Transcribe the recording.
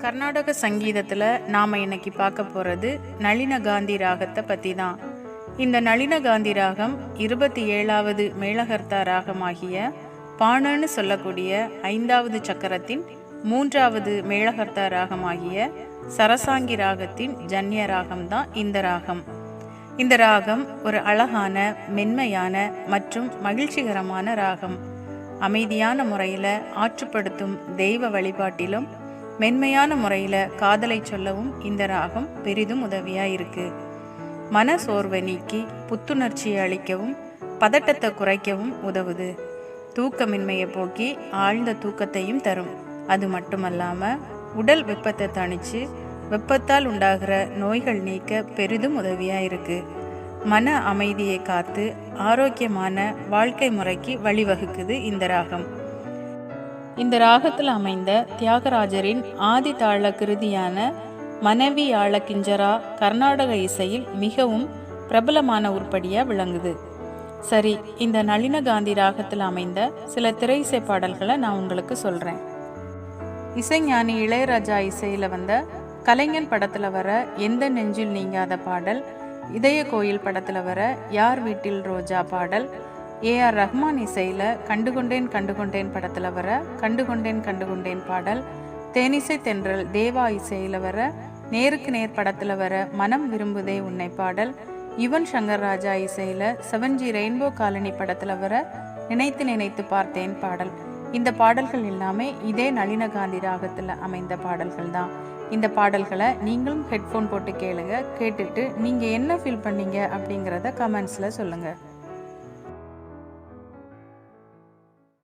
கர்நாடக சங்கீதத்தில் நாம் இன்னைக்கு பார்க்க போகிறது நளின காந்தி ராகத்தை பற்றி தான். இந்த நளின காந்தி ராகம் 27வது மேளகர்த்தா ராகமாகிய பாணன்னு சொல்லக்கூடிய 5வது சக்கரத்தின் 3வது மேளகர்த்தா ராகமாகிய சரசாங்கி ராகத்தின் ஜன்ய ராகம் தான் இந்த ராகம். இந்த ராகம் ஒரு அழகான, மென்மையான மற்றும் மகிழ்ச்சிகரமான ராகம். அமைதியான முறையில் ஆற்றுப்படுத்தும் தெய்வ வழிபாட்டிலும் மென்மையான முறையில் காதலை சொல்லவும் இந்த ராகம் பெரிதும் உதவியாக இருக்குது. மன சோர்வை நீக்கி புத்துணர்ச்சியை அளிக்கவும் பதட்டத்தை குறைக்கவும் உதவுது. தூக்கமின்மையை போக்கி ஆழ்ந்த தூக்கத்தையும் தரும். அது மட்டுமல்லாமல் உடல் வெப்பத்தை தணித்து வெப்பத்தால் உண்டாகிற நோய்கள் நீக்க பெரிதும் உதவியாக இருக்குது. மன அமைதியை காத்து ஆரோக்கியமான வாழ்க்கை முறைக்கு வழிவகுக்குது இந்த ராகம். இந்த ராகத்தில் அமைந்த தியாகராஜரின் ஆதி தாள கிருதியான மனைவி ஆள கிஞ்சரா கர்நாடக இசையில் மிகவும் பிரபலமான உருப்படியாக விளங்குது. சரி, இந்த நளின காந்தி ராகத்தில் அமைந்த சில திரை இசை பாடல்களை நான் உங்களுக்கு சொல்கிறேன். இசைஞானி இளையராஜா இசையில் வந்த கலைஞன் படத்தில் வர எந்த நெஞ்சில் நீங்காத பாடல், இதய கோயில் படத்தில் வர யார் வீட்டில் ரோஜா பாடல், ஏஆர் ரஹ்மான் இசையில் கண்டுகொண்டேன் கண்டுகொண்டேன் படத்தில் வர கண்டுகொண்டேன் கண்டுகொண்டேன் பாடல், தேனிசை தென்றல் தேவா இசையில் வர நேருக்கு நேர் படத்தில் வர மனம் விரும்புதே உன்னை பாடல், யுவன் சங்கர் ராஜா இசையில் 7G ரெயின்போ காலனி படத்தில் வர நினைத்து நினைத்து பார்த்தேன் பாடல். இந்த பாடல்கள் எல்லாமே இதே நளின காந்தி ராகத்தில் அமைந்த பாடல்கள் தான். இந்த பாடல்களை நீங்களும் ஹெட்ஃபோன் போட்டு கேளுங்க. கேட்டுட்டு நீங்கள் என்ன ஃபீல் பண்ணீங்க அப்படிங்கிறத கமெண்ட்ஸில் சொல்லுங்கள்.